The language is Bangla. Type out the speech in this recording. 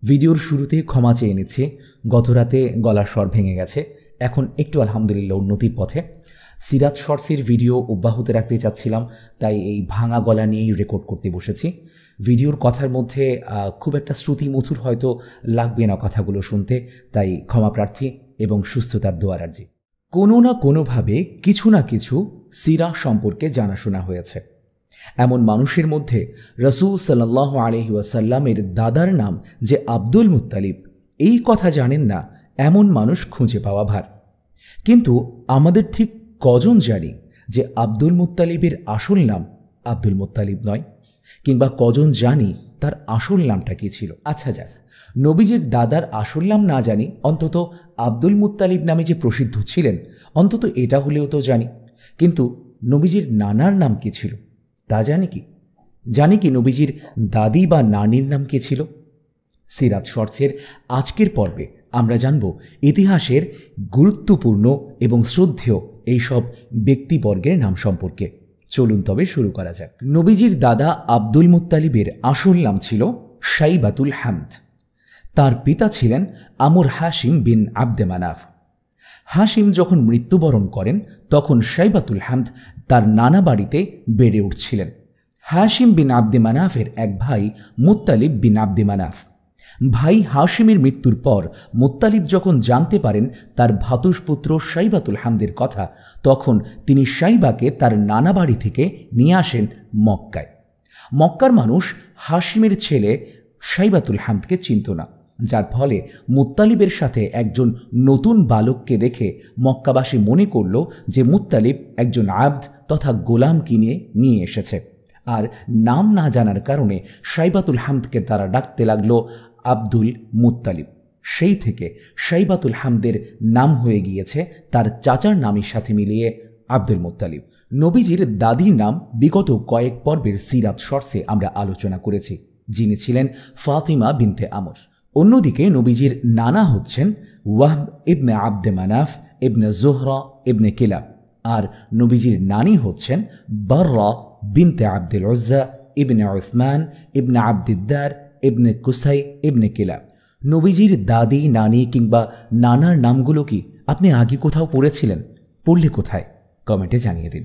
ভিডিওর শুরুতে ক্ষমা চেয়ে নিচ্ছি, গতরাতে গলার স্বর ভেঙে গেছে, এখন একটু আলহামদুলিল্লাহ উন্নতির পথে। সিরাত শর্টসের ভিডিও অব্যাহত রাখতে চাচ্ছিলাম, তাই এই ভাঙা গলা নিয়েই রেকর্ড করতে বসেছি। ভিডিওর কথার মধ্যে খুব একটা শ্রুতিমধুর হয়তো লাগবে না কথাগুলো শুনতে, তাই ক্ষমা প্রার্থী এবং সুস্থতার দোয়ার আর্জি। কোনো না কোনোভাবে কিছু না কিছু সিরা সম্পর্কে জানাশোনা হয়েছে। এমন মানুষের মধ্যে রাসূল সাল্লাল্লাহু আলাইহি ওয়াসাল্লামের দাদার নাম যে আব্দুল মুত্তালিব, এই কথা জানেন না এমন মানুষ খুঁজে পাওয়া ভার। কিন্তু আমাদের ঠিক কজন জানি যে আব্দুল মুত্তালিবের আসল নাম আব্দুল মুত্তালিব নয়, কিংবা কজন জানি তার আসল নামটা কী ছিল? আচ্ছা যাক, নবীজির দাদার আসল নাম না জানি, অন্তত আব্দুল মুত্তালিব নামে যে প্রসিদ্ধ ছিলেন অন্তত এটা হলেও তো জানি। কিন্তু নবীজির নানার নাম কী ছিল তা জানি কি? জানি কি নবীজির দাদি বা নানির নাম কে ছিল? সিরাত শর্টসের আজকের পর্বে আমরা জানব ইতিহাসের গুরুত্বপূর্ণ এবং শ্রদ্ধেয় এইসব ব্যক্তিবর্গের নাম সম্পর্কে। চলুন তবে শুরু করা যাক। নবীজির দাদা আব্দুল মুত্তালিবের আসল নাম ছিল শাইবাতুল হামদ। তার পিতা ছিলেন আমর হাশিম বিন আব্দে মানাফ। হাশিম যখন মৃত্যুবরণ করেন তখন শাইবাতুল হামদ তার নানা বাড়িতে বেড়ে উঠছিলেন। হাশিম বিন আব্দে মানাফের এক ভাই মুত্তালিব বিন আব্দে মানাফ। ভাই হাশিমের মৃত্যুর পর মুত্তালিব যখন জানতে পারেন তার ভ্রাতুষ্পুত্র শাইবাতুল হামদের কথা, তখন তিনি শাইবাকে তার নানা বাড়ি থেকে নিয়ে আসেন মক্কায়। মক্কার মানুষ হাশিমের ছেলে শাইবাতুল হামদকে চিনত না, যার ফলে মুত্তালিবের সাথে একজন নতুন বালককে দেখে মক্কাবাসী মনে করল যে মুত্তালিব একজন আব্দ তথা গোলাম কিনে নিয়ে এসেছে। আর নাম না জানার কারণে শাইবাতুল হামদকে তারা ডাকতে লাগল আব্দুল মুত্তালিব। সেই থেকে শাইবাতুল হামদের নাম হয়ে গিয়েছে তার চাচার নামের সাথে মিলিয়ে আব্দুল মুত্তালিব। নবীজির দাদির নাম বিগত কয়েক পর্বের সিরাত শর্টসে আমরা আলোচনা করেছি, যিনি ছিলেন ফাতিমা বিনতে আমর। অন্যদিকে নবীজির নানা হচ্ছেন ওয়াহব ইবনে আব্দে মানাফ ইবনে জোহরা ইবনে কিলাব, আর নবীজির নানি হচ্ছেন বাররা বিনতে আব্দুল উজ্জা ইবনে উসমান ইবনে আব্দিদ্দার ইবনে কুসাই ইবনে কিলাব। নবীজির দাদি, নানি কিংবা নানার নামগুলো কি আপনি আগে কোথাও পড়েছিলেন? পড়লে কোথায়? কমেন্টে জানিয়ে দিন।